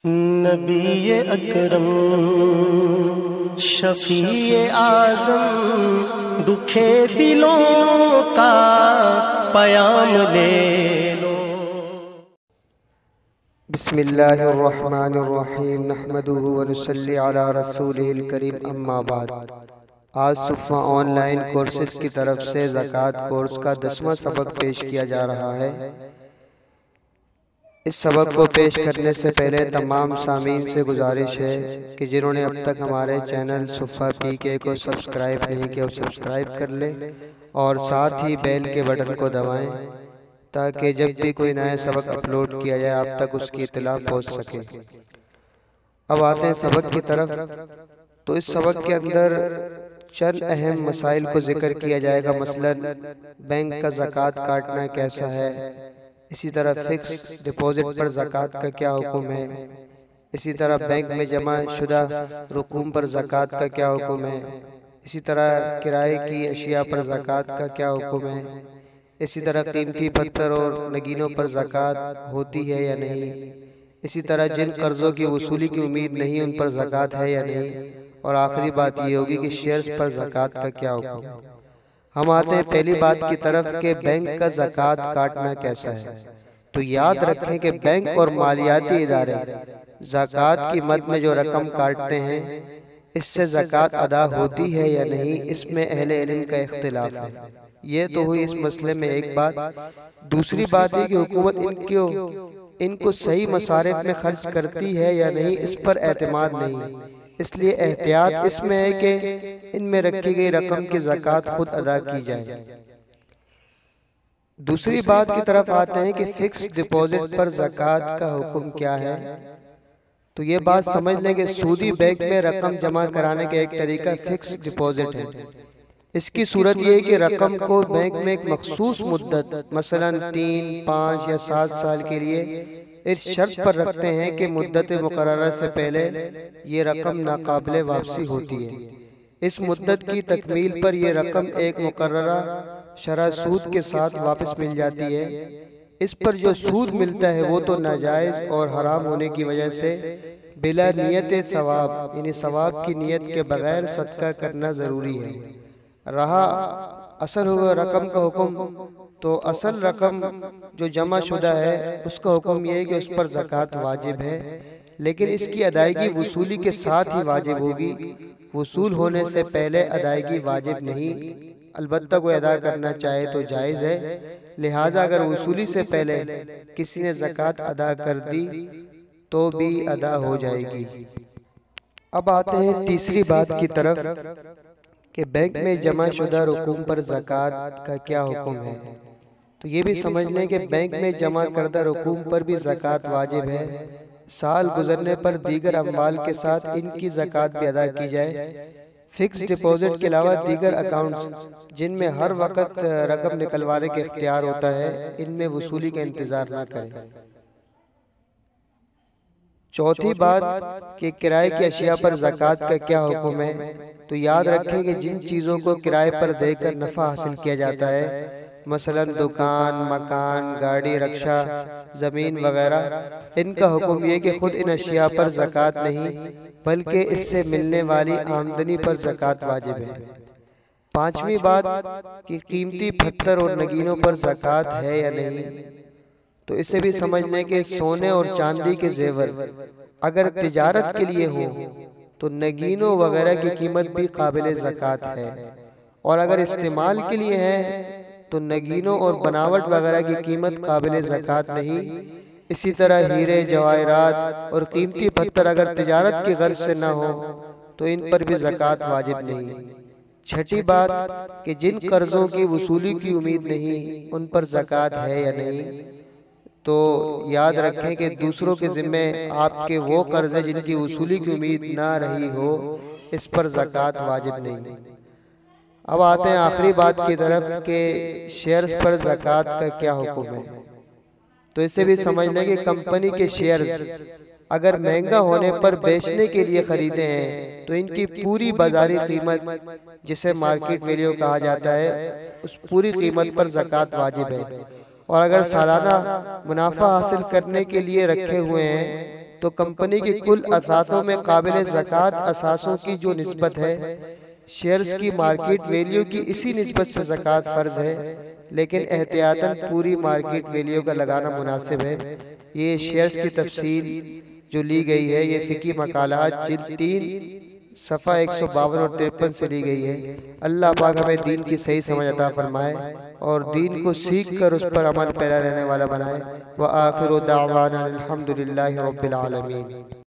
नबी अकरम शफीए आज़म दुखे दिलों का पयाम ले लो। बिस्मिल्लाहिर्रहमानिर्रहीम नहमदुहु व नुसल्ली अला रसूलिहिल करीम अम्मा बाद। आज सुफ़ा ऑनलाइन कोर्सेज की तरफ से ज़कात कोर्स का 10वां सबक पेश किया जा रहा है। इस सबक को पेश करने से पहले तमाम सामीन से गुजारिश है कि जिन्होंने अब तक हमारे चैनल सुफ़ा पीके को सब्सक्राइब नहीं किया वो सब्सक्राइब कर लें और साथ ही बेल के बटन को दबाएं ताकि जब भी कोई नया सबक अपलोड किया जाए आप तक उसकी इत्तला पहुंच सके। अब आते हैं सबक की तरफ। तो इस सबक के अंदर चंद अहम मसाइल को जिक्र किया जाएगा। मसलन बैंक का ज़कात काटना कैसा है, इसी तरह फिक्स डिपॉजिट पर ज़कात का क्या हुक्म है, इसी तरह बैंक में जमा शुदा रकूम पर ज़कात का क्या हुक्म है, इसी तरह किराए की अशिया पर ज़कात का क्या हुक्म है, इसी तरह कीमती पत्थर और नगीनों पर ज़कात होती है या नहीं, इसी तरह जिन कर्ज़ों की वसूली की उम्मीद नहीं उन पर ज़कात है या नहीं, और आखिरी बात ये होगी कि शेयर्स पर ज़कात का क्या हुक्म है। हम आते हैं पहली बात की तरफ के बैंक का ज़कात काटना कैसा है। तो याद रखें कि बैंक और मालियाती इदारे ज़कात की मद में जो रकम काटते हैं इससे ज़कात अदा होती है या नहीं, इसमें अहले इल्म का इख्तिलाफ है। ये तो हुई इस मसले में एक बात। दूसरी बात है कि हुकूमत इनको सही मसारिफ में खर्च करती है या नहीं, इस पर एतमाद नहीं, इसलिए एहतियात इसमें है कि इनमें रखी गई रकम की ज़कात खुद अदा की जाए। दूसरी बात की तरफ आते हैं कि फिक्स डिपॉजिट पर ज़कात का हुक्म क्या है। तो ये बात समझ लें कि सूदी बैंक में रकम जमा कराने का एक तरीका फिक्स डिपॉजिट है। इसकी सूरत ये है कि रकम को बैंक में एक मखसूस मुद्दत मसलन 3, 5 या 7 साल के लिए इस शर्त पर रखते हैं कि मुद्दत मुकर्ररा से पहले ये रकम नाकाबिले वापसी होती है। इस मुद्दत की तकमील पर यह रकम एक मुकर्ररा शरह सूद के साथ वापस मिल जाती है। इस पर जो सूद मिलता है वो तो नाजायज़ और हराम होने की वजह से बिला नियत सवाब यानी सवाब की नियत के बगैर सदका करना ज़रूरी है। रहा असल हुआ रकम का हुक्म, तो असल रकम जो जमा शुदा है उसका हुक्म यह है कि उस पर ज़कात वाजिब है, लेकिन इसकी अदायगी वसूली के साथ ही वाजिब होगी। वसूल होने से पहले अदायगी वाजिब नहीं, अलबत्ता कोई अदा करना चाहे तो जायज़ है। लिहाजा अगर वसूली से पहले किसी ने ज़कात अदा कर दी तो भी अदा हो जाएगी। अब आते हैं तीसरी बात की तरफ कि बैंक में जमा शुदा रकूम पर ज़कात का क्या हुक्म है। तो ये भी समझ लें कि बैंक में जमा करदा रकूम पर भी ज़कात वाजिब है। साल गुजरने पर दीगर अमवाल के साथ इनकी ज़कात भी अदा की जाए। फिक्स डिपॉजिट के अलावा दीगर अकाउंट्स जिनमें हर वक्त रकम निकलवाने के इख्तियार होता है, इनमें वसूली का इंतज़ार ना करें। चौथी बात कि किराए की अशिया पर ज़कात का क्या हुक्म है। तो याद रखें कि जिन चीज़ों को किराए पर देकर नफ़ा हासिल किया जाता है, मसलन दुकान, मकान, गाड़ी, रक्षा, ज़मीन वगैरह, इनका हुक्म यह कि खुद इन अशिया पर ज़कात नहीं बल्कि इससे मिलने वाली आमदनी पर ज़कात वाजिब है। पांचवी बात कि कीमती पत्थर और नगीनों पर ज़कात है या नहीं। तो इसे भी समझ लें कि सोने और चांदी के जेवर अगर तिजारत के लिए हो तो नगीनों वगैरह की कीमत भी काबिल ज़कात है, और अगर इस्तेमाल के लिए है तो नगीनों और बनावट वगैरह की कीमत काबिल ज़कात नहीं। इसी तरह हीरे, जवाहरात और कीमती पत्थर अगर तिजारत की गर्ज से ना हो तो इन पर भी ज़कात वाजिब नहीं। छठी बात कि जिन कर्ज़ों की वसूली की उम्मीद नहीं उन पर ज़कात है या नहीं। तो याद रखें कि दूसरों के ज़िम्मे आपके वो कर्ज़े जिनकी वसूली की उम्मीद ना रही हो, इस पर ज़कात वाजिब नहीं। अब आते हैं आखिरी बात की तरफ के शेयर्स पर ज़कात का क्या हुक्म है। तो इसे भी समझ लें कि कंपनी के शेयर्स अगर महंगा होने पर बेचने के लिए खरीदे हैं तो इनकी पूरी बाजारी कीमत जिसे मार्केट वैल्यू कहा जाता है उस पूरी कीमत पर ज़कात वाजिब है। और अगर सालाना मुनाफा हासिल करने के लिए रखे हुए हैं तो कंपनी की कुल असासों में काबिल ज़कात असासों की जो निस्बत है शेयर्स की मार्केट वैल्यू की इसी निस्बत से ज़कात फ़र्ज है, लेकिन एहतियातन पूरी मार्केट वैल्यू का लगाना मुनासिब है। ये शेयर्स की तफसील जो ली गई है ये फ़िकी मकालात जिल्द 3 सफ़ा 152 और 53 से ली गई है। अल्लाह पाक हमें दीन की सही समझ अता फरमाए और दीन को सीख कर उस पर अमल पैरा रहने वाला बनाए। व आखिरु दावाना अल्हम्दुलिल्लाहि रब्बिल आलमीन।